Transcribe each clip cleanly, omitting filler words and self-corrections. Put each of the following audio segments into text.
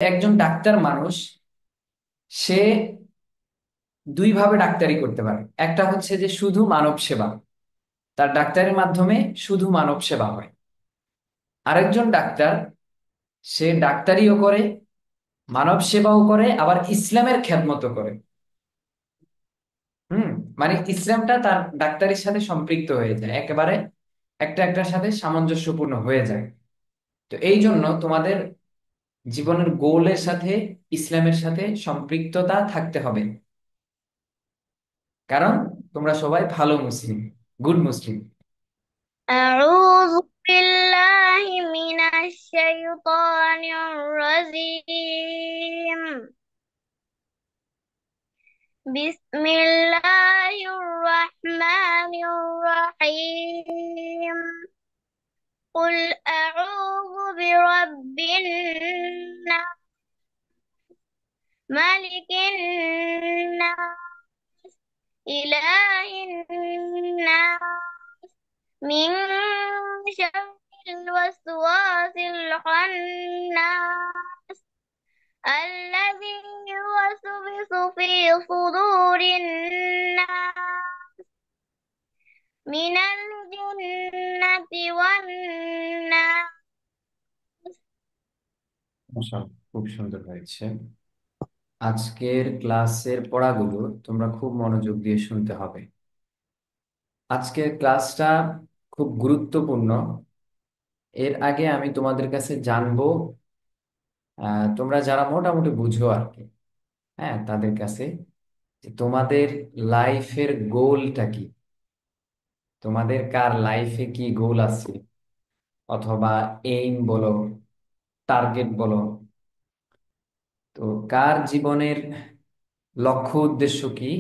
একজন ডাক্তার মানুষ সে দুই ভাবে ডাক্তারি করতে পারে। একটা হচ্ছে যে শুধু মানব সেবা, তার ডাক্তারের মাধ্যমে শুধু মানব সেবা হয়। আরেকজন ডাক্তার, সে ডাক্তারিও করে, মানব সেবাও করে, আবার ইসলামের খেদমতও করে। হুম। মানে ইসলামটা তার ডাক্তারির সাথে সম্পৃক্ত হয়ে যায় একেবারে, একটা একটার সাথে সামঞ্জস্যপূর্ণ হয়ে যায়। তো এই জন্য তোমাদের জীবনের গোলের সাথে ইসলামের সাথে সম্পৃক্ততা থাকতে হবে, কারণ তোমরা সবাই ভালো মুসলিম, গুড মুসলিম। أعوذ بالله من الشيطان الرجيم. بسم الله الرحمن الرحيم. قل أعوذ برب الناس، ملك الناس، إله الناس، من شر الوسواس الخناس، الذي يوسوس في صدور الناس من الجنة والناس. মাশাআল্লাহ, খুব সুন্দর হয়েছে। আজকের ক্লাসের পড়াগুলো তোমরা খুব মনোযোগ দিয়ে শুনতে হবে। আজকের ক্লাসটা খুব গুরুত্বপূর্ণ। এর আগে আমি তোমাদের কাছে জানবো, তোমরা যারা মোটামুটি বুঝো আর কি, হ্যাঁ, তাদের কাছে যে তোমাদের লাইফের গোলটা কি। তোমাদের কার লাইফে কি গোল আছে, অথবা এইম বলো, টার্গেট বলো। তো কার জীবনের লক্ষ্য উদ্দেশ্য কি,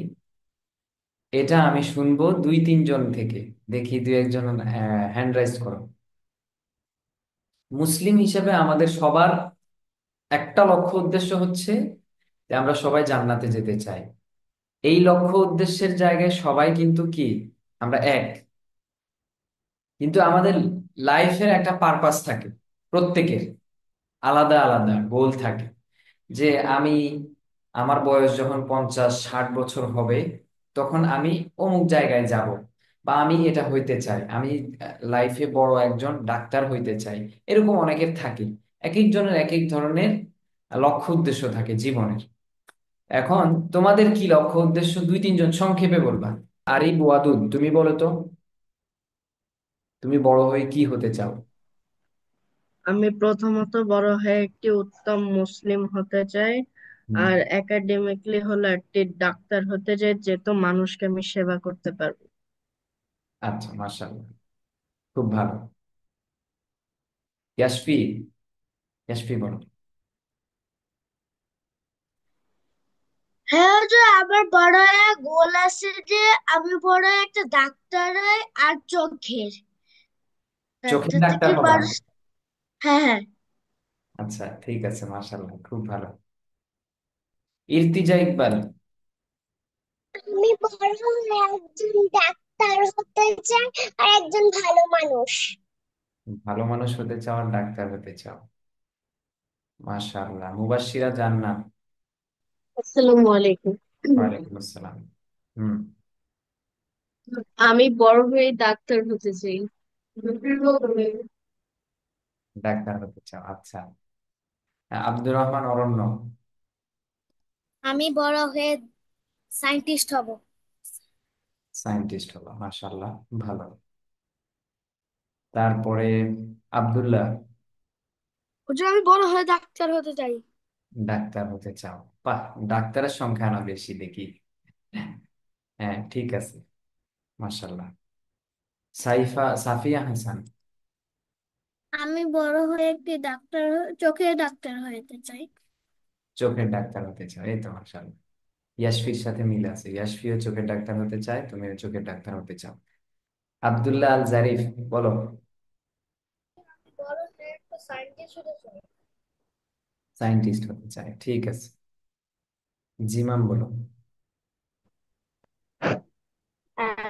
এটা আমি শুনবো দুই তিনজন থেকে। দেখি দুই একজন হ্যান্ড রাইজ করো। মুসলিম হিসেবে আমাদের সবার একটা লক্ষ্য উদ্দেশ্য হচ্ছে যে আমরা সবাই জান্নাতে যেতে চাই। এই লক্ষ্য উদ্দেশ্যের জায়গায় সবাই কিন্তু কি, আমরা এক। কিন্তু আমাদের লাইফের একটা পারপাস থাকে, প্রত্যেকের আলাদা আলাদা গোল থাকে। যে আমি, আমার বয়স যখন 50-60 বছর হবে, তখন আমি অমুক জায়গায় যাব, বা আমি এটা হইতে চাই, আমি লাইফে বড় একজন ডাক্তার হইতে চাই। এরকম অনেকের থাকে। এক একজনের এক এক ধরনের লক্ষ্য উদ্দেশ্য থাকে জীবনের। এখন তোমাদের কি লক্ষ্য উদ্দেশ্য, দুই তিনজন সংক্ষেপে বলবা। আরিফ ওয়াদুদ, তুমি বলো তো, তুমি বড় হয়ে কি হতে চাও? আমি প্রথমত বড় হয়ে একটি উত্তম মুসলিম হতে চাই। হুম। আর একাডেমিকলি হলো একটি ডাক্তার হতে চাই, যেহেতু মানুষকে আমি সেবা করতে পারবো। আচ্ছা, মাশাআল্লাহ, খুব ভালো। ইয়াসফি, ইয়াসফি বলো। হ্যাঁ, যে আমার বড় একটা গোল আছে যে আমি বড় একটা ডাক্তার হই, আর চোখের চোখের ডাক্তার ডাক্তার থেকে হবা? মানুষ। হ্যাঁ, হ্যাঁ। আচ্ছা, ঠিক আছে, মাশাআল্লাহ, খুব ভালো। ইরতিজা ইকবাল। আমি বড় হয়ে একজন ডাক্তার হতে চাই, আর একজন ভালো মানুষ। ভালো মানুষ হতে চাও আর ডাক্তার হতে চাও, মাশাআল্লাহ। মুবাশশিরা জান্নাত। আসসালামু আলাইকুম। ওয়ালাইকুম আসসালাম। হুম। আমি বড় হয়ে ডাক্তার হতে চাই। ডাক্তার হতে চাও, আচ্ছা। আব্দুর রহমান অরণ্য। আমি বড় হয়ে সায়েন্টিস্ট হব। সায়েন্টিস্ট হলো, মাশাআল্লাহ, ভালো। তারপরে আব্দুল্লাহ। ওটা আমি বড় হয়ে ডাক্তার হতে চাই। ডাক্তার হতে চাও, বাহ, ডাক্তারের সংখ্যা না বেশি দেখি। হ্যাঁ, ঠিক আছে, মাশাআল্লাহ। সাফিয়া হাসান। আমি বড় হয়ে একটি ডাক্তার, চোখের ডাক্তার হতে চাই। চোখের ডাক্তার হতে চাও, এই তো মাশাআল্লাহ। ইয়াশফির সাথে মিল আছে, ইয়াশফিও চোখের ডাক্তার হতে চায়, তুমিও চোখের ডাক্তার হতে চাও। আব্দুল্লাহ আল জারিফ, বলো। বড় হয়ে একটা সায়েন্টিস্ট হতে চাই। সায়েন্টিস্ট হতে চায়, ঠিক আছে। জিমাম, বলো।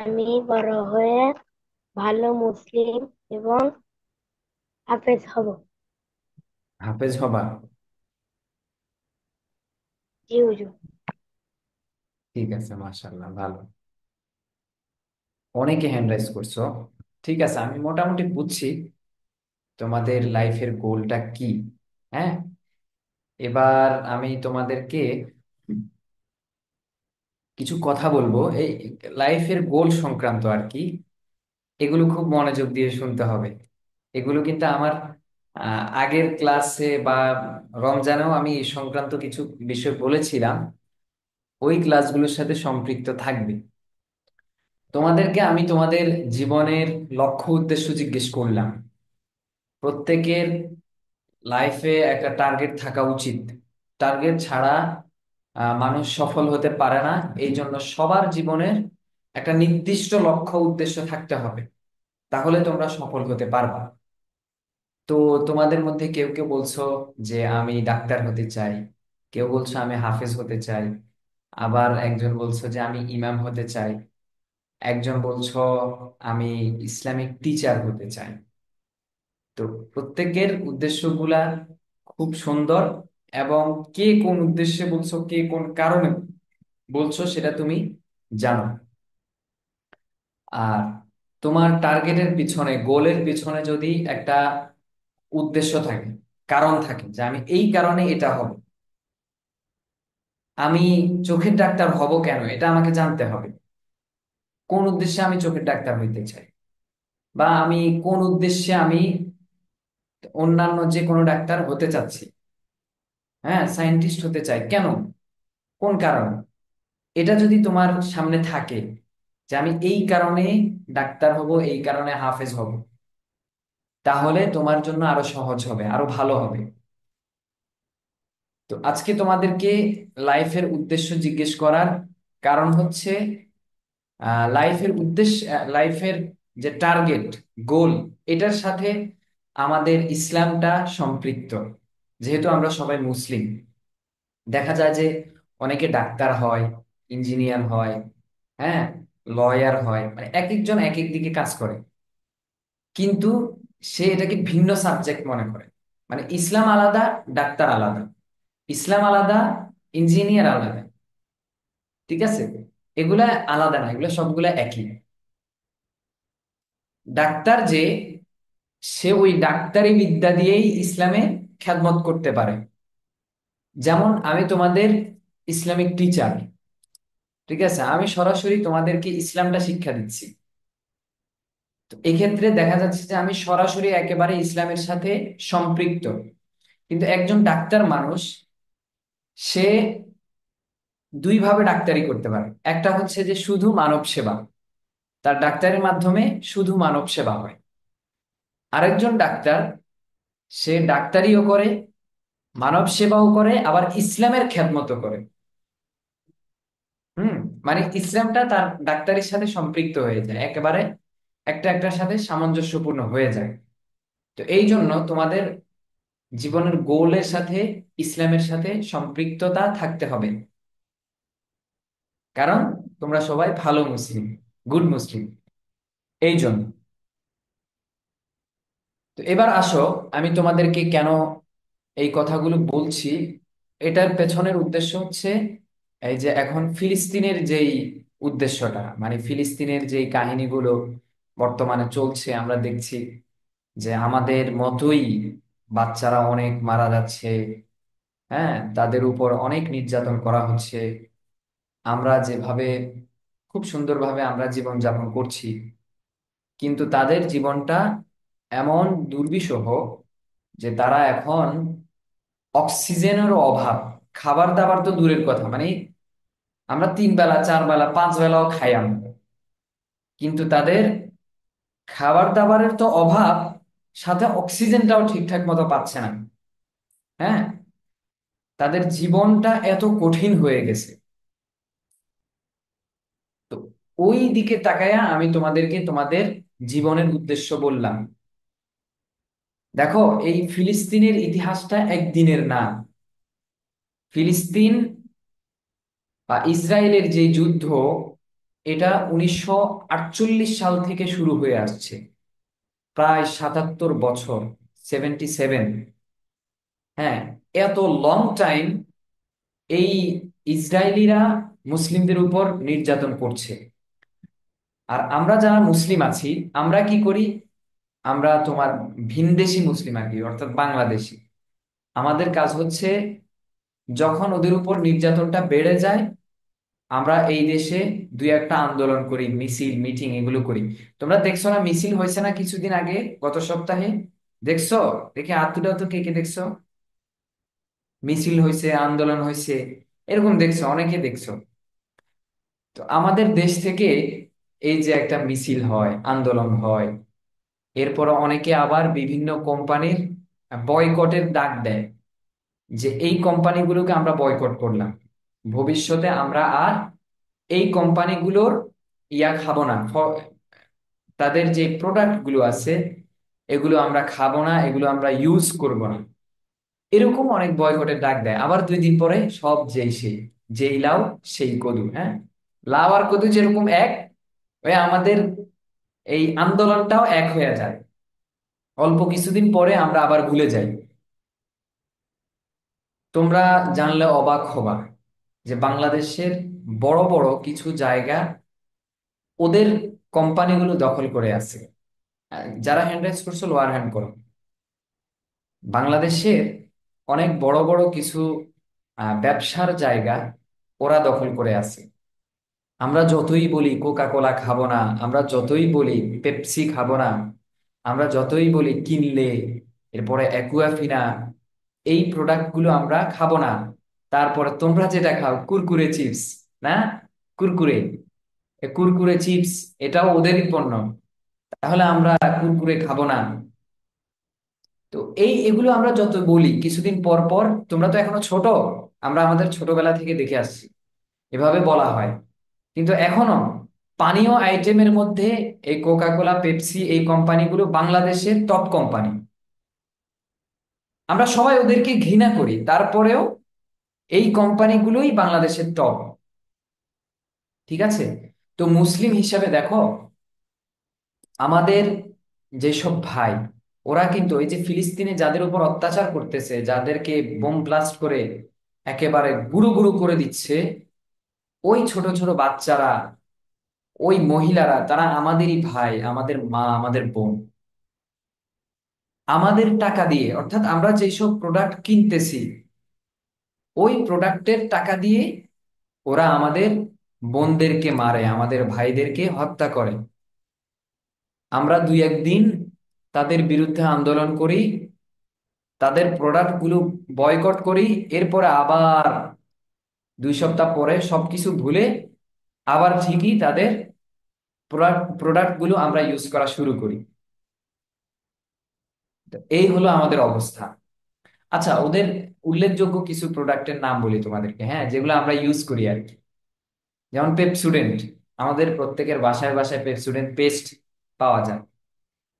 আমি বড় হয়ে ভালো মুসলিম এবং হাফেজ হব। হাফেজ হবা? জি হুজুর। ঠিক আছে, মাশাআল্লাহ, ভালো। অনেকে হ্যান্ড রাইজ করছো। ঠিক আছে, আমি মোটামুটি বুঝছি তোমাদের লাইফের গোলটা কি। হ্যাঁ, এবার আমি তোমাদেরকে কিছু কথা বলবো এই লাইফের গোল সংক্রান্ত আর কি। এগুলো খুব মনোযোগ দিয়ে শুনতে হবে। এগুলো কিন্তু আমার আগের ক্লাসে বা রমজানেও আমি এই সংক্রান্ত কিছু বিষয় বলেছিলাম, ওই ক্লাসগুলোর সাথে সম্পৃক্ত থাকবে। তোমাদেরকে আমি তোমাদের জীবনের লক্ষ্য উদ্দেশ্য জিজ্ঞেস করলাম। প্রত্যেকের লাইফে একটা টার্গেট থাকা উচিত। টার্গেট ছাড়া মানুষ সফল হতে পারে না। এই জন্য সবার জীবনের একটা নির্দিষ্ট লক্ষ্য উদ্দেশ্য থাকতে হবে, তাহলে তোমরা সফল হতে পারবা। তো তোমাদের মধ্যে কেউ কেউ বলছো যে আমি ডাক্তার হতে চাই, কেউ বলছো আমি হাফেজ হতে চাই, আবার একজন বলছো যে আমি ইমাম হতে চাই, একজন বলছো আমি ইসলামিক টিচার হতে চাই। তো প্রত্যেকের উদ্দেশ্যগুলা খুব সুন্দর, এবং কে কোন উদ্দেশ্যে বলছো, কে কোন কারণে বলছো, সেটা তুমি জানো। আর তোমার টার্গেটের পিছনে, গোলের পিছনে যদি একটা উদ্দেশ্য থাকে, কারণ থাকে যে আমি এই কারণে এটা হব, আমি চোখের ডাক্তার হব কেন, এটা আমাকে জানতে হবে। কোন উদ্দেশ্যে আমি চোখের ডাক্তার হইতে চাই, বা আমি কোন উদ্দেশ্যে আমি অন্যান্য যে কোনো ডাক্তার হতে চাচ্ছি, হ্যাঁ, সায়েন্টিস্ট হতে চাই কেন, কোন কারণ, এটা যদি তোমার সামনে থাকে যে আমি এই কারণে ডাক্তার হব, এই কারণে হাফেজ হব, তাহলে তোমার জন্য আরো সহজ হবে, আরো ভালো হবে। তো আজকে তোমাদেরকে লাইফের উদ্দেশ্য জিজ্ঞেস করার কারণ হচ্ছে, লাইফের উদ্দেশ্য, লাইফের যে টার্গেট, গোল, এটার সাথে আমাদের ইসলামটা সম্পৃক্ত। যেহেতু আমরা সবাই মুসলিম, দেখা যায় যে অনেকে ডাক্তার হয়, ইঞ্জিনিয়ার হয়, হ্যাঁ, লয়ার হয়, মানে এক একজন এক এক দিকে কাজ করে। কিন্তু সে এটাকে ভিন্ন সাবজেক্ট মনে করে। মানে ইসলাম আলাদা, ডাক্তার আলাদা, ইসলাম আলাদা, ইঞ্জিনিয়ার আলাদা। ঠিক আছে, এগুলা আলাদা না, এগুলা সবগুলা একই। ডাক্তার যে, সে ওই ডাক্তারি বিদ্যা দিয়েই ইসলামে খেদমত করতে পারে। যেমন আমি তোমাদের ইসলামিক টিচার, ঠিক আছে, আমি সরাসরি তোমাদেরকে ইসলামটা শিক্ষা দিচ্ছি। তো এক্ষেত্রে দেখা যাচ্ছে যে আমি সরাসরি একেবারে ইসলামের সাথে সম্পৃক্ত। কিন্তু একজন ডাক্তার মানুষ, সে দুই ভাবে ডাক্তারি করতে পারে। একটা হচ্ছে যে শুধু মানব সেবা, তার ডাক্তারের মাধ্যমে শুধু মানব সেবা হয়। আরেকজন ডাক্তার, সে ডাক্তারিও করে, মানব সেবাও করে, আবার ইসলামের খেদমতও করে। হুম, মানে ইসলামটা তার ডাক্তারির সাথে সম্পৃক্ত হয়ে যায় একেবারে, একটা একটার সাথে সামঞ্জস্যপূর্ণ হয়ে যায়। তো এই জন্য তোমাদের জীবনের গোলের সাথে ইসলামের সাথে সম্পৃক্ততা থাকতে হবে, কারণ তোমরা সবাই ভালো মুসলিম, গুড মুসলিম। এই জন্য, তো এবার আসো, আমি তোমাদেরকে কেন এই কথাগুলো বলছি, এটার পেছনের উদ্দেশ্য হচ্ছে এই যে এখন ফিলিস্তিনের যেই উদ্দেশ্যটা, মানে ফিলিস্তিনের যেই কাহিনীগুলো বর্তমানে চলছে, আমরা দেখছি যে আমাদের মতোই বাচ্চারা অনেক মারা যাচ্ছে, হ্যাঁ, তাদের উপর অনেক নির্যাতন করা হচ্ছে। আমরা যেভাবে খুব সুন্দরভাবে আমরা জীবন যাপন করছি, কিন্তু তাদের জীবনটা এমন দুর্বিষহ যে তারা এখন অক্সিজেনেরও অভাব, খাবার দাবার তো দূরের কথা, মানে আমরা 3 বেলা 4 বেলা 5 বেলাও খাই আমরা, কিন্তু তাদের খাবার দাবারের তো অভাব, সাথে অক্সিজেনটাও ঠিকঠাক মতো পাচ্ছে না। হ্যাঁ, তাদের জীবনটা এত কঠিন হয়ে গেছে। তো ওই দিকে তাকায়া আমি তোমাদেরকে তোমাদের জীবনের উদ্দেশ্য বললাম। দেখো, এই ফিলিস্তিনের ইতিহাসটা একদিনের না। ফিলিস্তিন বা ইসরায়েলের যে যুদ্ধ, এটা 1948 সাল থেকে শুরু হয়ে আসছে, প্রায় 77 বছর, 77। হ্যাঁ, এত লং টাইম এই ইসরায়েলিরা মুসলিমদের উপর নির্যাতন করছে। আর আমরা যারা মুসলিম আছি, আমরা কি করি? আমরা তোমার ভিনদেশি মুসলিম আর কি, অর্থাৎ বাংলাদেশি। আমাদের কাজ হচ্ছে, যখন ওদের উপর নির্যাতনটা বেড়ে যায়, আমরা এই দেশে দুই একটা আন্দোলন করি, মিছিল মিটিং এগুলো করি। তোমরা দেখছো না মিছিল হয়েছে না কিছুদিন আগে, গত সপ্তাহে? দেখছো? দেখে হাত দুটাও তো, কে কে দেখছো? মিছিল হয়েছে, আন্দোলন হয়েছে, এরকম দেখছো, অনেকে দেখছো। তো আমাদের দেশ থেকে এই যে একটা মিছিল হয়, আন্দোলন হয়, এরপর অনেকে আবার বিভিন্ন কোম্পানির বয়কটের ডাক দেয়, যে এই কোম্পানিগুলোকে আমরা বয়কট করলাম, ভবিষ্যতে আমরা আর এই কোম্পানিগুলোর খাবো না, তাদের যে প্রোডাক্ট গুলো আছে এগুলো আমরা খাবো না, এগুলো আমরা ইউজ করব না। এরকম অনেক বয়কটের ডাক দেয়। আবার 2 দিন পরে সব যেই সেই, যেই লাউ সেই কদু। হ্যাঁ, লাউ আর কদু যেরকম এক, ওই আমাদের এই আন্দোলনটাও এক হয়ে যায়। অল্প কিছুদিন পরে আমরা আবার ভুলে যাই। তোমরা জানলে অবাক হবা যে বাংলাদেশের বড় বড় কিছু জায়গা ওদের কোম্পানিগুলো দখল করে আছে। যারা হ্যান্ড রাইজ করছো, লোয়ার হ্যান্ড করো। বাংলাদেশের অনেক বড় বড় কিছু ব্যবসার জায়গা ওরা দখল করে আছে। আমরা যতই বলি কোকা কোলা খাবো না, আমরা যতই বলি পেপসি খাবো না, আমরা যতই বলি কিনলে, এরপরে অ্যাকুয়াফিনা, এই প্রোডাক্ট গুলো আমরা খাবো না, তারপরে তোমরা যেটা খাও কুরকুরে চিপস, না? কুরকুরে, কুরকুরে চিপস, এটাও ওদেরই পণ্য। তাহলে আমরা কুরকুরে খাবো না। তো এগুলো আমরা যত বলি, কিছুদিন পর পর, তোমরা তো এখনো ছোট, আমরা আমাদের ছোটবেলা থেকে দেখে আসছি এভাবে বলা হয়। কিন্তু এখনো পানীয় আইটেমের মধ্যে এই কোকা কোলা, পেপসি, এই কোম্পানিগুলো বাংলাদেশের টপ কোম্পানি। আমরা সবাই ওদেরকে ঘৃণা করি, তারপরেও এই কোম্পানিগুলোই বাংলাদেশের টপ। ঠিক আছে? তো মুসলিম হিসাবে দেখো, আমাদের যেসব ভাই, ওরা কিন্তু এই যে ফিলিস্তিনে যাদের উপর অত্যাচার করতেছে, যাদেরকে বোম ব্লাস্ট করে একেবারে গুঁড়ো গুঁড়ো করে দিচ্ছে, ওই ছোট ছোট বাচ্চারা, ওই মহিলারা, তারা আমাদেরই ভাই, আমাদের মা, আমাদের বোন। আমাদের টাকা দিয়ে, অর্থাৎ আমরা যেসব প্রোডাক্ট কিনতেছি, ওই প্রোডাক্টের টাকা দিয়ে ওরা আমাদের বোনদেরকে মারে, আমাদের ভাইদেরকে হত্যা করে। আমরা 2-1 দিন তাদের বিরুদ্ধে আন্দোলন করি, তাদের প্রোডাক্ট গুলো বয়কট করি, এরপরে আবার 2 সপ্তাহ পরে সবকিছু ভুলে আবার ঠিকই তাদের প্রোডাক্ট গুলো আমরা ইউজ করা শুরু করি। তো এই হলো আমাদের অবস্থা। আচ্ছা, ওদের উল্লেখযোগ্য কিছু প্রোডাক্টের নাম বলি তোমাদেরকে, হ্যাঁ, যেগুলো আমরা ইউজ করি আর কি। যেমন পেপসুডেন্ট, আমাদের প্রত্যেকের বাসায় বাসায় পেপসুডেন্ট পেস্ট পাওয়া যায়।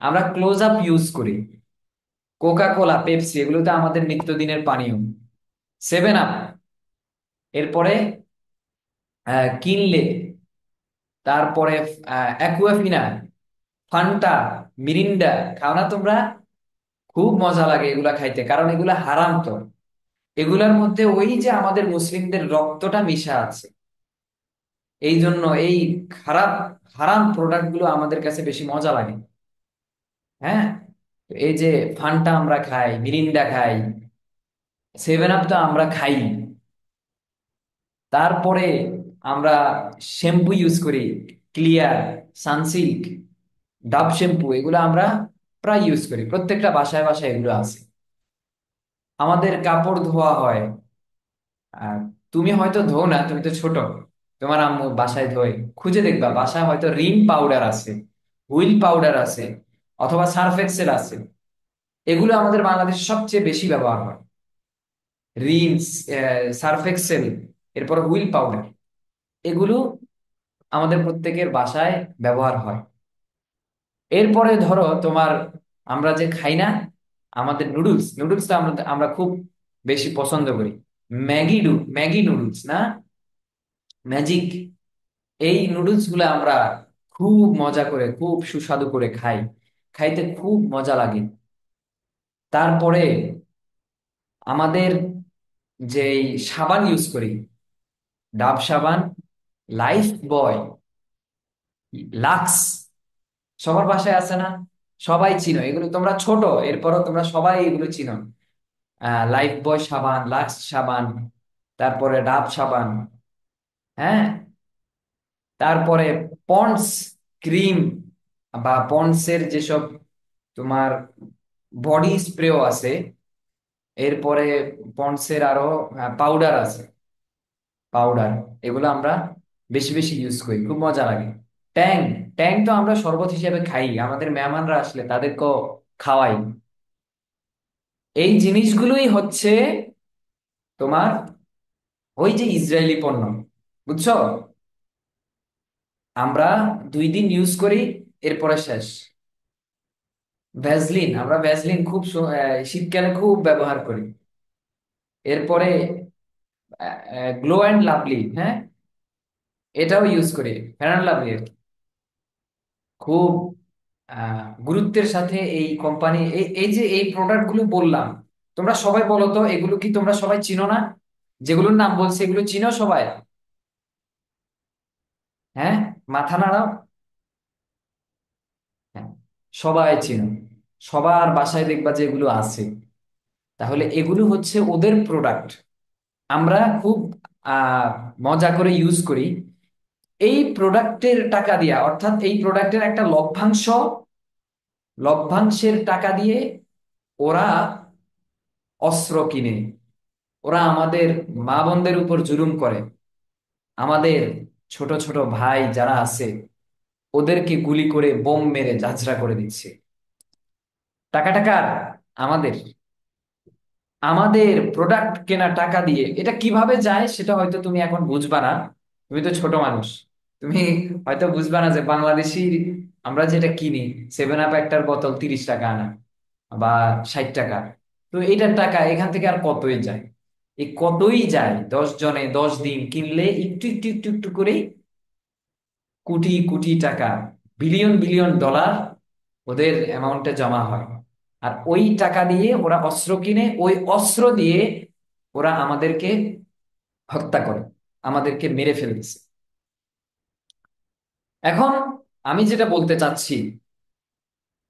আমরা ক্লোজ আপ ইউজ করি। কোকা কোলা, পেপসি, এগুলো তো আমাদের নিত্যদিনের পানীয়। 7 আপ, এরপরে কিনলে, তারপরে অ্যাকুয়াফিনা, ফান্টা, মিরিন্ডা। খাও না তোমরা? খুব মজা লাগে এগুলা খাইতে, কারণ এগুলা হারাম তো। এগুলার মধ্যে ওই যে আমাদের মুসলিমদের রক্তটা মিশা আছে, এই জন্য এই খারাপ হারাম প্রোডাক্ট গুলো আমাদের কাছে বেশি মজা লাগে। হ্যাঁ, তো এই যে ফান্টা আমরা খাই, মিরিন্ডা খাই, 7 আপ তো আমরা খাই। তারপরে আমরা শ্যাম্পু ইউজ করি, ক্লিয়ার, সানসিল্ক, ডাব শ্যাম্পু, এগুলো আমরা প্রায় ইউজ করি, প্রত্যেকটা বাসায় বাসায় এগুলো আছে। আমাদের কাপড় ধোয়া হয়। আর তুমি হয়তো ধো না, তুমি তো ছোট, তোমার আম্মু বাসায় ধোয়, খুঁজে দেখবা বাসায় হয়তো রিন পাউডার আছে, হুইল পাউডার আছে, অথবা সার্ফ এক্সেল আছে। এগুলো আমাদের বাংলাদেশে সবচেয়ে বেশি ব্যবহার হয়। রিন্স, সার্ফ এক্সেল, এরপর হুইল পাউডার, এগুলো আমাদের প্রত্যেকের বাসায় ব্যবহার হয়। এরপরে ধরো তোমার, আমরা যে খাই না, আমাদের নুডলস, নুডলসটা আমরা আমরা খুব বেশি পছন্দ করি। ম্যাগি নুডলস, না? ম্যাজিক, এই নুডলস গুলো আমরা খুব মজা করে, খুব সুস্বাদু করে খাই, খাইতে খুব মজা লাগে। তারপরে আমাদের যে এই সাবান ইউজ করি, ডাব সাবান, লাইফ বয়, লাক্স, সবার বাসায় আছে না? সবাই চিনো এগুলো, তোমরা ছোট এরপরও তোমরা সবাই এগুলো চিনো। লাইফ বয় সাবান, লাক্স সাবান, তারপরে ডাব সাবান, হ্যাঁ, তারপরে পন্ডস ক্রিম বা পন্ডসের যেসব তোমার বডি স্প্রেও আছে, এরপরে পন্ডসের আরো পাউডার আছে, পাউডার, এগুলো আমরা বেশি বেশি ইউজ করি, খুব মজা লাগে। ট্যাং, ট্যাং তো আমরা শরবত হিসেবে খাই, আমাদের মেহমানরা আসলে তাদেরকেও খাওয়াই। এই জিনিসগুলোই হচ্ছে তোমার ওই যে ইসরায়েলি পণ্য, বুঝছো? আমরা 2 দিন ইউজ করি, এরপরে শেষ। ভ্যাসলিন, আমরা ভ্যাসলিন খুব শীতকালে খুব ব্যবহার করি। এরপরে গ্লো অ্যান্ড লাভলি, হ্যাঁ, এটাও ইউজ করি, ফেয়ার অ্যান্ড লাভলি আর কি। খুব গুরুত্বের সাথে এই কোম্পানি, এই যে এই প্রোডাক্ট গুলো বললাম, তোমরা সবাই বলো তো এগুলো কি তোমরা সবাই চিনো না? যেগুলোর নাম বলছে এগুলো চিনো সবাই? হ্যাঁ, মাথা নাড়াও। হ্যাঁ, সবাই চিনো, সবার বাসায় দেখবা যে এগুলো আছে। তাহলে এগুলো হচ্ছে ওদের প্রোডাক্ট, আমরা খুব আহ মজা করে ইউজ করি। এই প্রোডাক্টের টাকা দিয়া, অর্থাৎ এই প্রোডাক্টের একটা লভ্যাংশ, লভ্যাংশের টাকা দিয়ে ওরা অস্ত্র কিনে, ওরা আমাদের মা বোনদের উপর জুলুম করে, আমাদের ছোট ছোট ভাই যারা আছে ওদেরকে গুলি করে বোম মেরে ঝাঁঝরা করে দিচ্ছে। টাকা টাকা আমাদের, আমাদের প্রোডাক্ট কেনা টাকা দিয়ে এটা কিভাবে যায় সেটা হয়তো তুমি এখন বুঝবা না, তুমি তো ছোট মানুষ, তুমি হয়তো বুঝবা না যে বাংলাদেশি আমরা যেটা কিনি, 7 আপ একটার বোতল 30 টাকা আনা বা 60 টাকা। তো এইটার টাকা এখান থেকে আর কতই যায়? এই কতই যায়, 10 জনে 10 দিন কিনলে একটু একটু একটু একটু করে কোটি কোটি টাকা, বিলিয়ন বিলিয়ন ডলার ওদের অ্যামাউন্টে জমা হয়। আর ওই টাকা দিয়ে ওরা অস্ত্র কিনে, ওই অস্ত্র দিয়ে ওরা আমাদেরকে হত্যা করে, আমাদেরকে মেরে ফেলতেছে। এখন আমি যেটা বলতে চাচ্ছি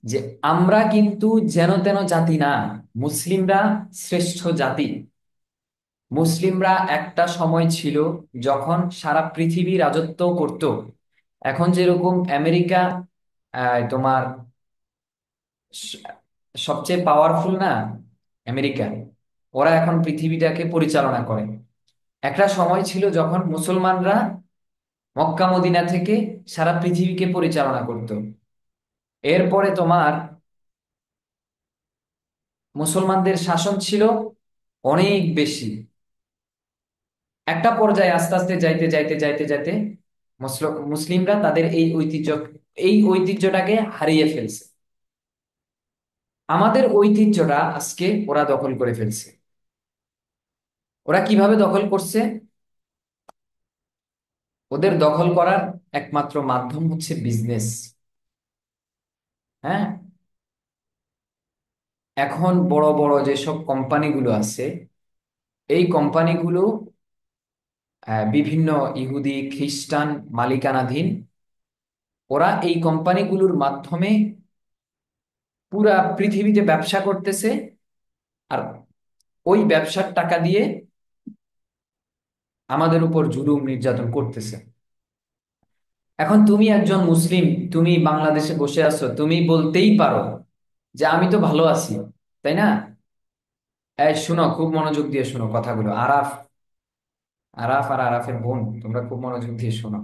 যে আমরা কিন্তু যেন তেন জাতি না, মুসলিমরা শ্রেষ্ঠ জাতি। মুসলিমরা একটা সময় ছিল যখন সারা পৃথিবী রাজত্ব করত। এখন যেরকম আমেরিকা তোমার স- সবচেয়ে পাওয়ারফুল না, আমেরিকা, ওরা এখন পৃথিবীটাকে পরিচালনা করে। একটা সময় ছিল যখন মুসলমানরা মক্কা মদিনা থেকে সারা পৃথিবীকে পরিচালনা করত। এরপরে তোমার মুসলমানদের শাসন ছিল অনেক বেশি। একটা পর্যায়ে আস্তে আস্তে যাইতে যাইতে যাইতে যাইতে মুসলিমরা তাদের এই ঐতিহ্যটাকে হারিয়ে ফেলছে। আমাদের ঐতিহ্যটা আজকে ওরা দখল করে ফেলছে। ওরা কিভাবে দখল করছে? ওদের দখল করার একমাত্র মাধ্যম হচ্ছে বিজনেস। হ্যাঁ, এখন বড় বড় যেসব কোম্পানিগুলো আছে, এই কোম্পানিগুলো বিভিন্ন ইহুদি খ্রিস্টান মালিকানাধীন। ওরা এই কোম্পানিগুলোর মাধ্যমে পুরা পৃথিবীতে ব্যবসা করতেছে, আর ওই ব্যবসার টাকা দিয়ে আমাদের উপর জুলুম নির্যাতন করতেছে। এখন তুমি একজন মুসলিম, তুমি বাংলাদেশে বসে আছো, তুমি বলতেই পারো যে আমি তো ভালো আছি, তাই না? এই শোনো, খুব মনোযোগ দিয়ে শোনো কথাগুলো। আরাফ, আরাফ আর আরাফের বোন, তোমরা খুব মনোযোগ দিয়ে শোনো,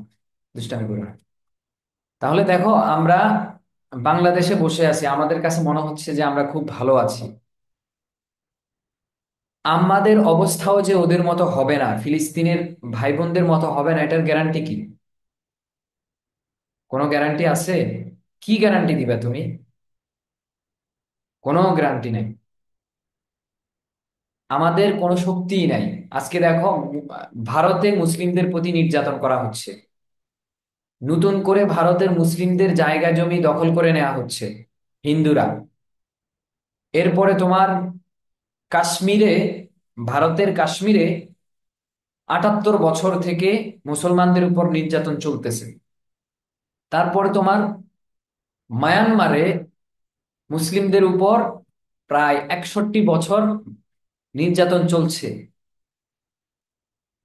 দুষ্টামি করো না। তাহলে দেখো, আমরা বাংলাদেশে বসে আছি, আমাদের কাছে মনে হচ্ছে যে আমরা খুব ভালো আছি। আমাদের অবস্থাও যে ওদের মতো হবে না, ফিলিস্তিনের ভাই বোনদের মতো হবে না, এটার গ্যারান্টি কি? কোনো গ্যারান্টি আছে? কি গ্যারান্টি দিবে তুমি? কোনো গ্যারান্টি নাই। আমাদের কোনো শক্তিই নাই। আজকে দেখো, ভারতে মুসলিমদের প্রতি নির্যাতন করা হচ্ছে, নতুন করে ভারতের মুসলিমদের জায়গা জমি দখল করে নেওয়া হচ্ছে হিন্দুরা। এরপরে তোমার কাশ্মীরে ভারতের কাশ্মীরে 78 বছর থেকে মুসলমানদের উপর নির্যাতন চলতেছে। তারপরে তোমার মায়ানমারে মুসলিমদের উপর প্রায় 61 বছর নির্যাতন চলছে।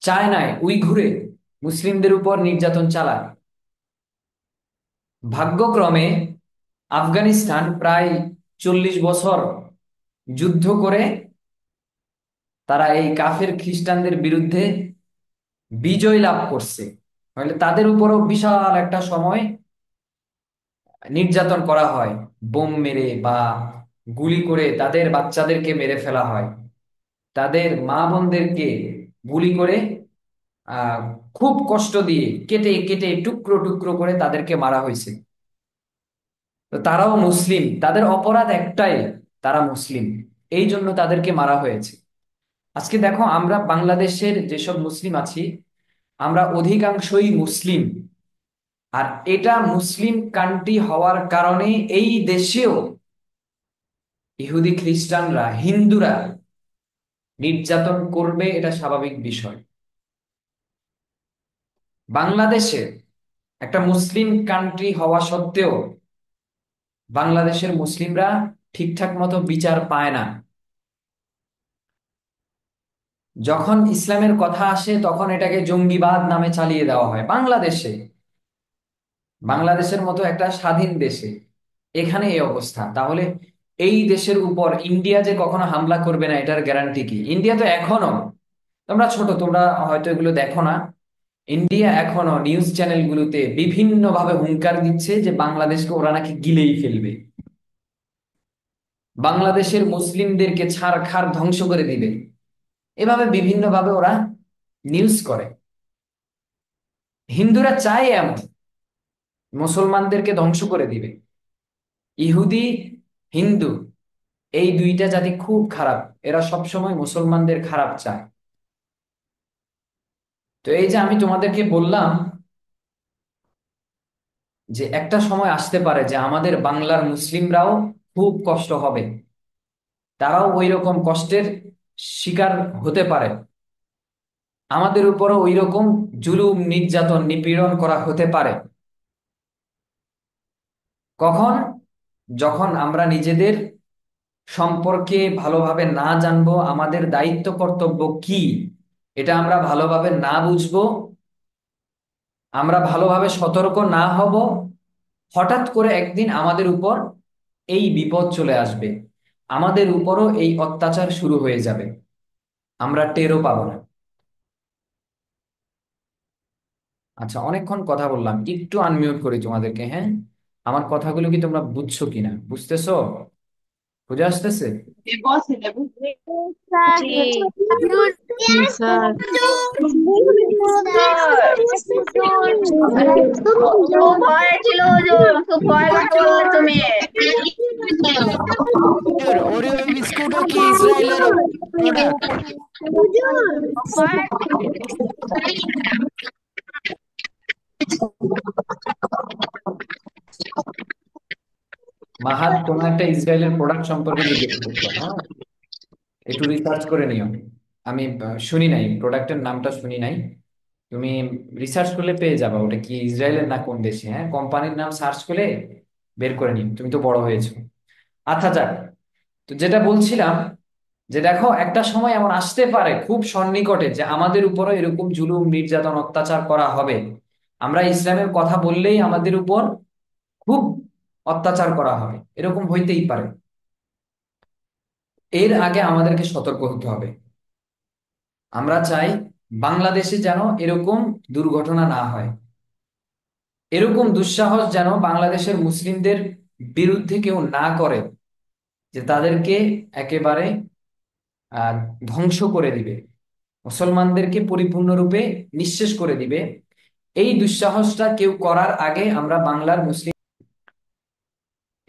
চায়নায় উইঘুরে মুসলিমদের উপর নির্যাতন চালায়। ভাগ্যক্রমে আফগানিস্তান প্রায় 40 বছর যুদ্ধ করে তারা এই কাফের খ্রিস্টানদের বিরুদ্ধে বিজয় লাভ করছে। তাহলে তাদের উপরও বিশাল একটা সময় নির্যাতন করা হয়, বোম মেরে বা গুলি করে তাদের বাচ্চাদেরকে মেরে ফেলা হয়, তাদের মা বোনদেরকে গুলি করে আহ খুব কষ্ট দিয়ে কেটে কেটে টুকরো টুকরো করে তাদেরকে মারা হয়েছে। তো তারাও মুসলিম, তাদের অপরাধ একটাই, তারা মুসলিম, এই জন্য তাদেরকে মারা হয়েছে। আজকে দেখো আমরা বাংলাদেশের যেসব মুসলিম আছি, আমরা অধিকাংশই মুসলিম। আর এটা মুসলিম কান্ট্রি হওয়ার কারণে এই দেশেও ইহুদি খ্রিস্টানরা হিন্দুরা নির্যাতন করবে, এটা স্বাভাবিক বিষয়। বাংলাদেশে একটা মুসলিম কান্ট্রি হওয়া সত্ত্বেও বাংলাদেশের মুসলিমরা ঠিকঠাক মতো বিচার পায় না। যখন ইসলামের কথা আসে তখন এটাকে জঙ্গিবাদ নামে চালিয়ে দেওয়া হয়। বাংলাদেশে, বাংলাদেশের মতো একটা স্বাধীন দেশে এখানে এই অবস্থা, তাহলে এই দেশের উপর ইন্ডিয়া যে কখনো হামলা করবে না এটার গ্যারান্টি কি? ইন্ডিয়া তো এখনো, তোমরা ছোট, তোমরা হয়তো এগুলো দেখো না, ইন্ডিয়া এখনো নিউজ চ্যানেলগুলোতে বিভিন্ন ভাবে হুংকার দিচ্ছে যে বাংলাদেশকে ওরা নাকি গিলেই ফেলবে, বাংলাদেশের মুসলিমদেরকে ছারখার ধ্বংস করে দিবে। এভাবে বিভিন্ন ভাবে ওরা নিউজ করে। হিন্দুরা চায় এমন, মুসলমানদেরকে ধ্বংস করে দিবে। ইহুদি, হিন্দু, এই দুইটা জাতি খুব খারাপ, এরা সবসময় মুসলমানদের খারাপ চায়। তো এই যে আমি তোমাদেরকে বললাম যে একটা সময় আসতে পারে যে আমাদের বাংলার মুসলিমরাও খুব কষ্ট হবে, তারাও ওই রকম কষ্টের শিকার হতে পারে, আমাদের উপরও ওই রকম জুলুম নির্যাতন নিপীড়ন করা হতে পারে। কখন? যখন আমরা নিজেদের সম্পর্কে ভালোভাবে না জানবো, আমাদের দায়িত্ব কর্তব্য কি এটা আমরা ভালোভাবে না বুঝবো, আমরা ভালোভাবে সতর্ক না হব, হঠাৎ করে একদিন আমাদের উপর এই বিপদ চলে আসবে, আমাদের উপরও এই অত্যাচার শুরু হয়ে যাবে, আমরা টেরও পাবো না। আচ্ছা, অনেকক্ষণ কথা বললাম, একটু আনমিউট করি তোমাদেরকে, হ্যাঁ? আমার কথাগুলো কি তোমরা বুঝছো কিনা, বুঝতেছো? বুঝে আসতেছে? স্যার। জি। জি Yes, স্যার। হুজুর। খুব ভয় ছিল হুজুর, খুব ভয় কথা বললে তুমি। ওরিও বিস্কুটও কি ইসরায়েলের প্রোডাক্ট? খুব ভয়। মাহাত, কোনো একটা ইসরায়েলের প্রোডাক্ট সম্পর্কে জিজ্ঞেস করছো, হ্যাঁ? একটু রিসার্চ করে নিও। আমি শুনি নাই, প্রোডাক্টের নামটা শুনি নাই। তুমি রিসার্চ করলে পেয়ে যাবা ওটা কি ইসরায়েলের না কোন দেশে, হ্যাঁ? কোম্পানির নাম সার্চ করে বের করে নিও, তুমি তো বড় হয়েছো। আচ্ছা যাক, তো যেটা বলছিলাম, যে দেখো একটা সময় এমন আসতে পারে খুব সন্নিকটে যে আমাদের উপরও এরকম জুলুম নির্যাতন অত্যাচার করা হবে। আমরা ইসলামের কথা বললেই আমাদের উপর খুব অত্যাচার করা হবে, এরকম হইতেই পারে। এর আগে আমাদেরকে সতর্ক হতে হবে। আমরা চাই বাংলাদেশে যেন এরকম দুর্ঘটনা না হয়, এরকম দুঃসাহস যেন বাংলাদেশের মুসলিমদের বিরুদ্ধে কেউ না করে, যে তাদেরকে একেবারে আহ ধ্বংস করে দিবে, মুসলমানদেরকে পরিপূর্ণরূপে নিঃশেষ করে দিবে। এই দুঃসাহসটা কেউ করার আগে আমরা বাংলার মুসলিম,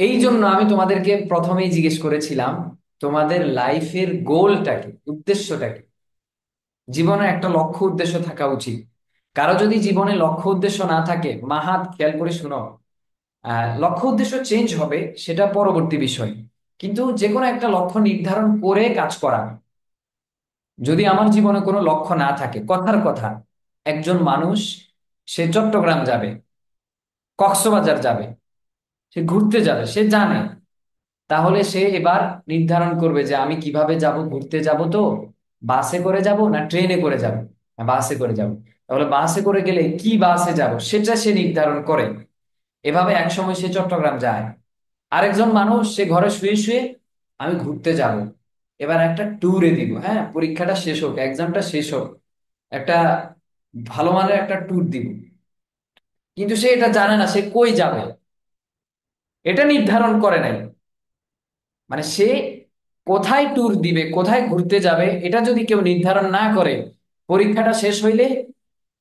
এই জন্য আমি তোমাদেরকে প্রথমেই জিজ্ঞেস করেছিলাম তোমাদের লাইফের গোলটা কি, উদ্দেশ্যটা কি? জীবনে একটা লক্ষ্য উদ্দেশ্য থাকা উচিত। কারো যদি জীবনে লক্ষ্য উদ্দেশ্য না থাকে, মাহাত খেয়াল করে শুনো, লক্ষ্য উদ্দেশ্য চেঞ্জ হবে সেটা পরবর্তী বিষয়, কিন্তু যে কোনো একটা লক্ষ্য নির্ধারণ করে কাজ করা, যদি আমার জীবনে কোনো লক্ষ্য না থাকে, কথার কথা, একজন মানুষ সে চট্টগ্রাম যাবে, কক্সবাজার যাবে, সে ঘুরতে যাবে, সে জানে, তাহলে সে এবার নির্ধারণ করবে যে আমি কিভাবে যাব, ঘুরতে যাব তো বাসে করে যাব না ট্রেনে করে যাব, না বাসে করে যাব, তাহলে বাসে করে গেলে কি বাসে যাব সেটা সে নির্ধারণ করে। এভাবে একসময় সে চট্টগ্রাম যায়। আরেকজন মানুষ সে ঘরে শুয়ে শুয়ে আমি ঘুরতে যাব, এবার একটা ট্যুরে দিব, হ্যাঁ পরীক্ষাটা শেষ হোক, এক্সামটা শেষ হোক, একটা ভালো মানের একটা ট্যুর দিব, কিন্তু সে এটা জানে না সে কই যাবে, এটা নির্ধারণ করে নাই। মানে সে কোথায় ট্যুর দিবে, কোথায় ঘুরতে যাবে, এটা যদি কেউ নির্ধারণ না করে, পরীক্ষাটা শেষ হইলে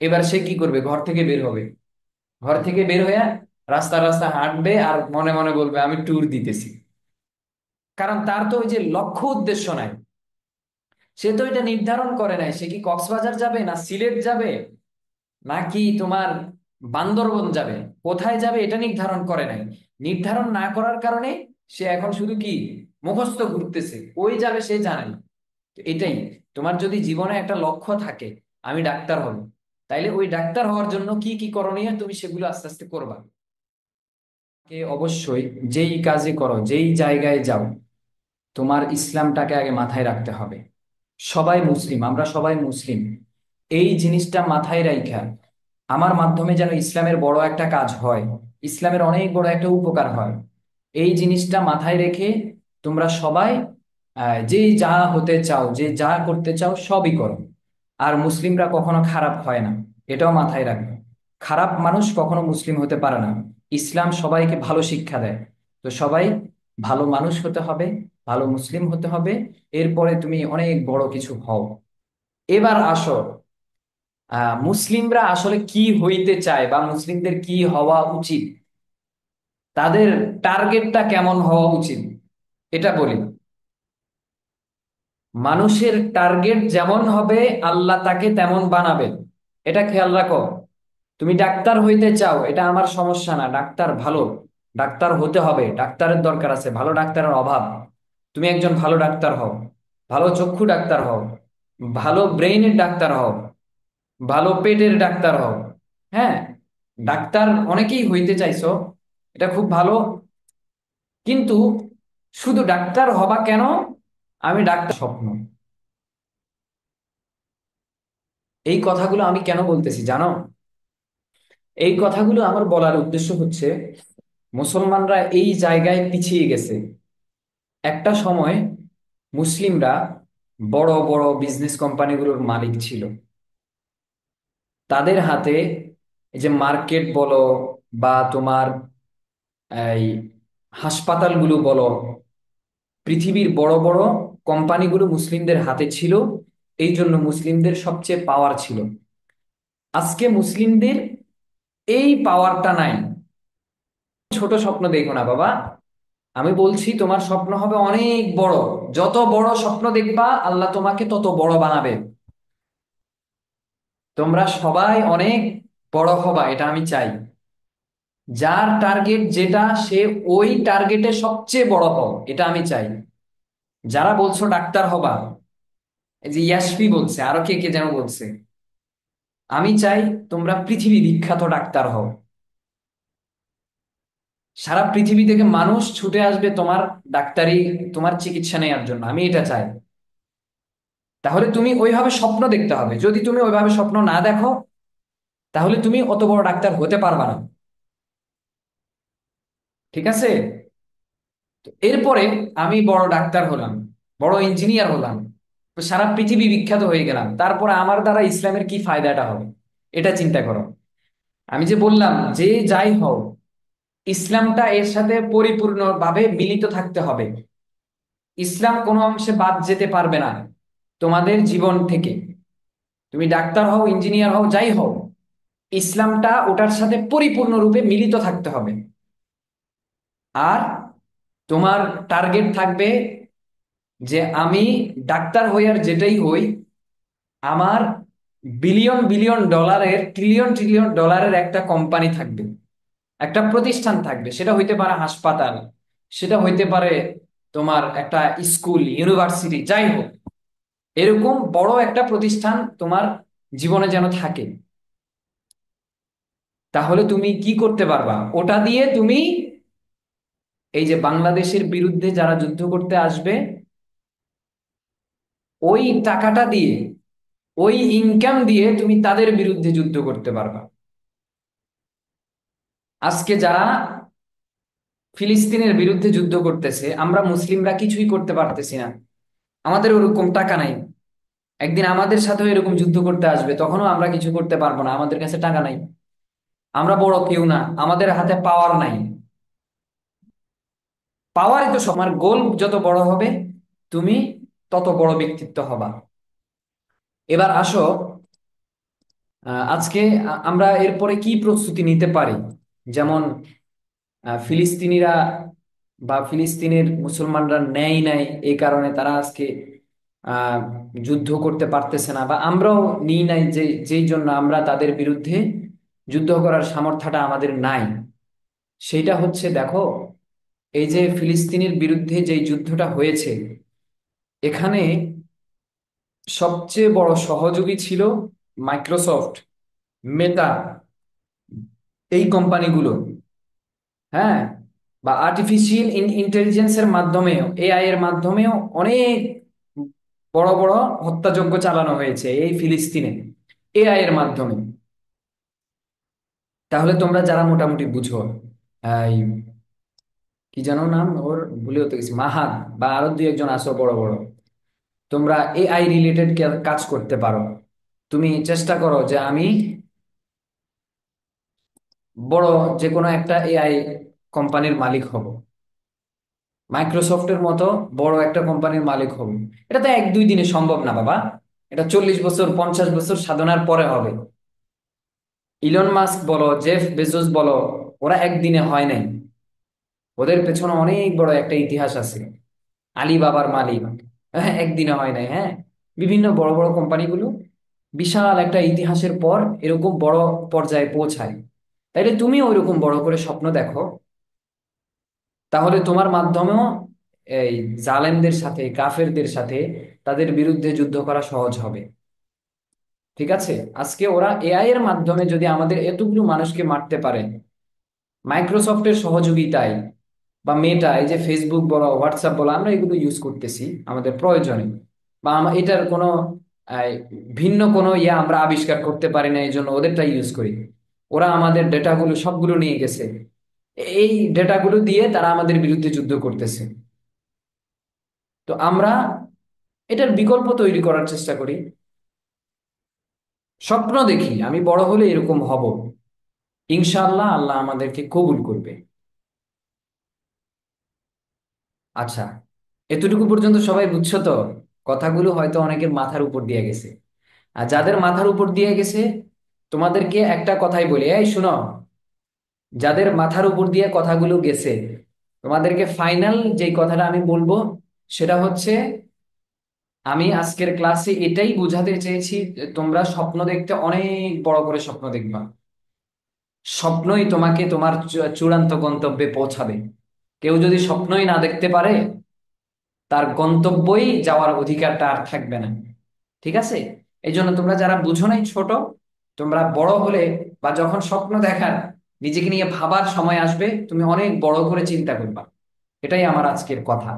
এবার সে কি করবে, ঘর থেকে বের হবে, ঘর থেকে বের হয়ে রাস্তা রাস্তা হাঁটবে আর মনে মনে বলবে আমি ট্যুর দিতেছি। কারণ তার তো ওই যে লক্ষ্য উদ্দেশ্য নাই, সে তো এটা নির্ধারণ করে নাই সে কি কক্সবাজার যাবে না সিলেট যাবে নাকি তোমার বান্দরবন যাবে, কোথায় যাবে এটা নির্ধারণ করে নাই। নির্ধারণ না করার কারণে সে এখন শুধু কি মুখস্থ ঘুরতেছে, ওই যাবে সে জানে না। তো এটাই, তোমার যদি জীবনে একটা লক্ষ্য থাকে, আমি ডাক্তার হব, তাইলে ওই ডাক্তার হওয়ার জন্য কি কি করণীয় তুমি সেগুলো আস্তে আস্তে করবা। অবশ্যই যেই কাজে করো, যেই জায়গায় যাও, তোমার ইসলামটাকে আগে মাথায় রাখতে হবে। সবাই মুসলিম, আমরা সবাই মুসলিম, এই জিনিসটা মাথায় রাখা আমার মাধ্যমে যেন ইসলামের বড় একটা কাজ হয়, ইসলামের অনেক বড় একটা উপকার হয়, এই জিনিসটা মাথায় রেখে তোমরা সবাই যে যা হতে চাও, যে যা করতে চাও সবই করো। আর মুসলিমরা কখনো খারাপ হয় না, এটাও মাথায় রাখবে। খারাপ মানুষ কখনো মুসলিম হতে পারে না। ইসলাম সবাইকে ভালো শিক্ষা দেয়। তো সবাই ভালো মানুষ হতে হবে, ভালো মুসলিম হতে হবে, এরপরে তুমি অনেক বড় কিছু হও। এবার আসো, মুসলিমরা আসলে কি হইতে চায় বা মুসলিমদের কি হওয়া উচিত, তাদের টার্গেটটা কেমন হওয়া উচিত, এটা বলি। মানুষের টার্গেট যেমন হবে আল্লাহ তাকে তেমন বানাবে, এটা খেয়াল রাখো। তুমি ডাক্তার হইতে চাও, এটা আমার সমস্যা না, ডাক্তার ভালো, ডাক্তার হতে হবে, ডাক্তারের দরকার আছে, ভালো ডাক্তারের অভাব। তুমি একজন ভালো ডাক্তার হও, ভালো চক্ষু ডাক্তার হও, ভালো ব্রেইনের ডাক্তার হও, ভালো পেটের ডাক্তার হও। হ্যাঁ, ডাক্তার অনেকেই হইতে চাইছো, এটা খুব ভালো, কিন্তু শুধু ডাক্তার হবা কেন, আমি ডাক্তার স্বপ্ন। এই কথাগুলো আমি কেন বলতেছি জানো? এই কথাগুলো আমার বলার উদ্দেশ্য হচ্ছে মুসলমানরা এই জায়গায় পিছিয়ে গেছে। একটা সময় মুসলিমরা বড় বড় বিজনেস কোম্পানিগুলোর মালিক ছিল, তাদের হাতে এই যে মার্কেট বলো বা তোমার এই হাসপাতালগুলো বলো, পৃথিবীর বড় বড় কোম্পানিগুলো মুসলিমদের হাতে ছিল, এই জন্য মুসলিমদের সবচেয়ে পাওয়ার ছিল। আজকে মুসলিমদের এই পাওয়ারটা নাই। ছোট স্বপ্ন দেখো না বাবা, আমি বলছি তোমার স্বপ্ন হবে অনেক বড়। যত বড় স্বপ্ন দেখবা আল্লাহ তোমাকে তত বড় বানাবে। তোমরা সবাই অনেক বড় হবা, এটা আমি চাই। যার টার্গেট যেটা সে ওই টার্গেটে সবচেয়ে বড় হও, এটা আমি চাই। যারা বলছো ডাক্তার হবা, এই যে ইয়াসপি বলছে, আরো কে কে যেন বলছে, আমি চাই তোমরা পৃথিবী বিখ্যাত ডাক্তার হও। সারা পৃথিবী থেকে মানুষ ছুটে আসবে তোমার ডাক্তারি, তোমার চিকিৎসা নেওয়ার জন্য, আমি এটা চাই। তাহলে তুমি ওইভাবে স্বপ্ন দেখতে হবে, যদি তুমি ওইভাবে স্বপ্ন না দেখো তাহলে তুমি অত বড় ডাক্তার হতে পারবা না। ঠিক আছে? তো এরপরে আমি বড় ডাক্তার হলাম, বড় ইঞ্জিনিয়ার হলাম, তো সারা পৃথিবী বিখ্যাত হয়ে গেলাম, তারপরে আমার দ্বারা ইসলামের কি ফায়দাটা হবে, এটা চিন্তা করো। আমি যে বললাম যে যাই হও, ইসলামটা এর সাথে পরিপূর্ণভাবে মিলিত থাকতে হবে। ইসলাম কোনো অংশে বাদ যেতে পারবে না তোমাদের জীবন থেকে। তুমি ডাক্তার হও, ইঞ্জিনিয়ার হও, যাই হও, ইসলামটা ওটার সাথে পরিপূর্ণরূপে মিলিত থাকতে হবে। আর তোমার টার্গেট থাকবে যে আমি ডাক্তার হই আর যেটাই হই, আমার বিলিয়ন বিলিয়ন ডলারের, ট্রিলিয়ন ট্রিলিয়ন ডলারের একটা কোম্পানি থাকবে, একটা প্রতিষ্ঠান থাকবে, সেটা হইতে পারে হাসপাতাল, সেটা হইতে পারে তোমার একটা স্কুল, ইউনিভার্সিটি, যাই হোক, এরকম বড় একটা প্রতিষ্ঠান তোমার জীবনে যেন থাকে। তাহলে তুমি কি করতে পারবা? ওটা দিয়ে তুমি এই যে বাংলাদেশের বিরুদ্ধে যারা যুদ্ধ করতে আসবে, ওই টাকাটা দিয়ে, ওই ইনকাম দিয়ে তুমি তাদের বিরুদ্ধে যুদ্ধ করতে পারবা। আজকে যারা ফিলিস্তিনের বিরুদ্ধে যুদ্ধ করতেছে, আমরা মুসলিমরা কিছুই করতে পারতেছি না, আমাদের ওরকম টাকা নাই। একদিন আমাদের সাথেও এরকম যুদ্ধ করতে আসবে, তখনও আমরা কিছু করতে পারবো না, আমাদের কাছে টাকা নাই। আমরা বড় কেউ না, আমাদের হাতে পাওয়ার নাই। পাওয়ারই তো সব, আমার গোল যত বড় হবে তুমি তত বড় ব্যক্তিত্ব হবা। এবার আসো, আজকে আমরা এরপরে কি প্রস্তুতি নিতে পারি। যেমন ফিলিস্তিনিরা বা ফিলিস্তিনের মুসলমানরা নেয় নাই, এই কারণে তারা আজকে আহ যুদ্ধ করতে পারতেছে না, বা আমরাও নিই নাই, যে যেই জন্য আমরা তাদের বিরুদ্ধে যুদ্ধ করার সামর্থ্যটা আমাদের নাই। সেইটা হচ্ছে, দেখো, এই যে ফিলিস্তিনের বিরুদ্ধে যে যুদ্ধটা হয়েছে, এখানে সবচেয়ে বড় সহযোগী ছিল মাইক্রোসফট, মেটা, এই কোম্পানিগুলো। হ্যাঁ, বা আর্টিফিশিয়াল ইন্টেলিজেন্সের মাধ্যমেও, এআই এর মাধ্যমেও অনেক বড় বড় হত্যাযজ্ঞ চালানো হয়েছে এই ফিলিস্তিনে এআই এর মাধ্যমে। তাহলে তোমরা যারা মোটামুটি বুঝো, এই কি যেন নাম ওর, ভুলে হতে গেছি, মাহাদ বা আরো দুই একজন আসো বড় বড়, তোমরা এআই রিলেটেড কাজ করতে পারো। তুমি চেষ্টা করো যে আমি বড় যে কোনো একটা এআই কোম্পানির মালিক হব, মাইক্রোসফটের মতো বড় একটা কোম্পানির মালিক হব। এটা তো এক দুই দিনে সম্ভব না বাবা, এটা 40 বছর 50 বছর সাধনার পরে হবে। ইলন মাস্ক বলো, জেফ বেজোস বলো, ওরা একদিনে হয় নাই, ওদের পেছনে অনেক বড় একটা ইতিহাস আছে। আলিবাবার মালিক, একদিনে হয় নাই। হ্যাঁ, বিভিন্ন বড় বড় কোম্পানিগুলো বিশাল একটা ইতিহাসের পর এরকম বড় পর্যায়ে পৌঁছায়। তাইলে তুমি ওইরকম বড় করে স্বপ্ন দেখো, তাহলে তোমার মাধ্যমেও এই জালেমদের সাথে, কাফেরদের সাথে, তাদের বিরুদ্ধে যুদ্ধ করা সহজ হবে। ঠিক আছে? আজকে ওরা এআই এর মাধ্যমে যদি আমাদের এতগুলো মানুষকে মারতে পারে, মাইক্রোসফটের সহযোগিতায়, বা মেটা, এই যে ফেসবুক বলো, হোয়াটসঅ্যাপ বলো, আমরা এগুলো ইউজ করতেছি আমাদের প্রয়োজনে, বা এটার কোনো আহ, ভিন্ন কোনো আমরা আবিষ্কার করতে পারি না, এই জন্য ওদেরটা ইউজ করি। ওরা আমাদের ডেটাগুলো সবগুলো নিয়ে গেছে, এই ডেটাগুলো দিয়ে তারা আমাদের বিরুদ্ধে যুদ্ধ করতেছে। তো আমরা এটার বিকল্প তৈরি করার চেষ্টা করি, স্বপ্ন দেখি আমি বড় হলে এরকম হব। ইনশাআল্লাহ আল্লাহ আমাদেরকে কবুল করবে। আচ্ছা, এতটুকু পর্যন্ত সবাই বুঝছো তো? কথাগুলো হয়তো অনেকের মাথার উপর দিয়ে গেছে। আর যাদের মাথার উপর দিয়ে গেছে, তোমাদেরকে একটা কথাই বলি, এই শুনো, যাদের মাথার উপর দিয়ে কথাগুলো গেছে, তোমাদেরকে ফাইনাল যে কথাটা আমি বলবো সেটা হচ্ছে, আমি আজকের ক্লাসে এটাই বোঝাতে চেয়েছি যে তোমরা স্বপ্ন দেখতে অনেক বড় করে স্বপ্ন দেখবা। স্বপ্নই তোমাকে তোমার চূড়ান্ত গন্তব্যে পৌঁছাবে। কেউ যদি স্বপ্নই না দেখতে পারে, তার গন্তব্যই যাওয়ার অধিকারটা আর থাকবে না। ঠিক আছে? এই জন্য তোমরা যারা বুঝো নাই ছোট, তোমরা বড় হলে বা যখন স্বপ্ন দেখার, নিজেকে নিয়ে ভাবার সময় আসবে, তুমি অনেক বড় করে চিন্তা করবা। এটাই আমার আজকের কথা।